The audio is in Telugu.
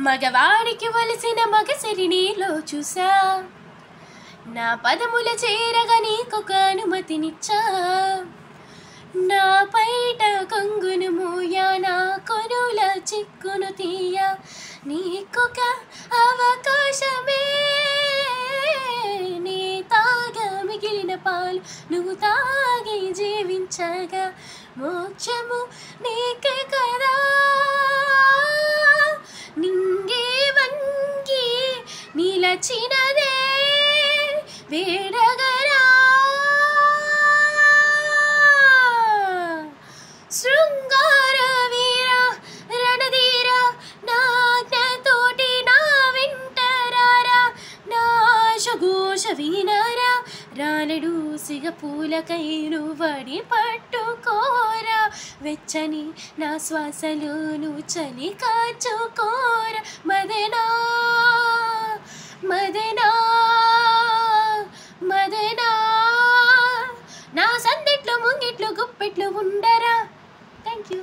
మగవాడికి వలసిన మగసిరి నీలో చూసా, నా పదముల చేరగా నీకొక అనుమతినిచ్చా. నా పైట కొంగును మూయా, నా కొనుల చిక్కును తీయా, నీకొక అవకాశమే. నీ తాగా మిగిలిన పాలు నువ్వు తాగి జీవించగా, మోక్షము నీకే కదా. నింగి వంగి నిలచినదే వేడగరా, శృంగార వీర రణధీర, నా జ్ఞతోటి నా వెంటరారా, నా శఘోష వినరా. రానడు సిగ పూలకైను వడి పట్టుకోరా, వెచ్చని నా శ్వాసలోను చలి కాచుకోరా. మదనా మదనా మదనా, నా సందిట్లో ముంగిట్లో గుప్పెట్లు ఉండరా. Thank you.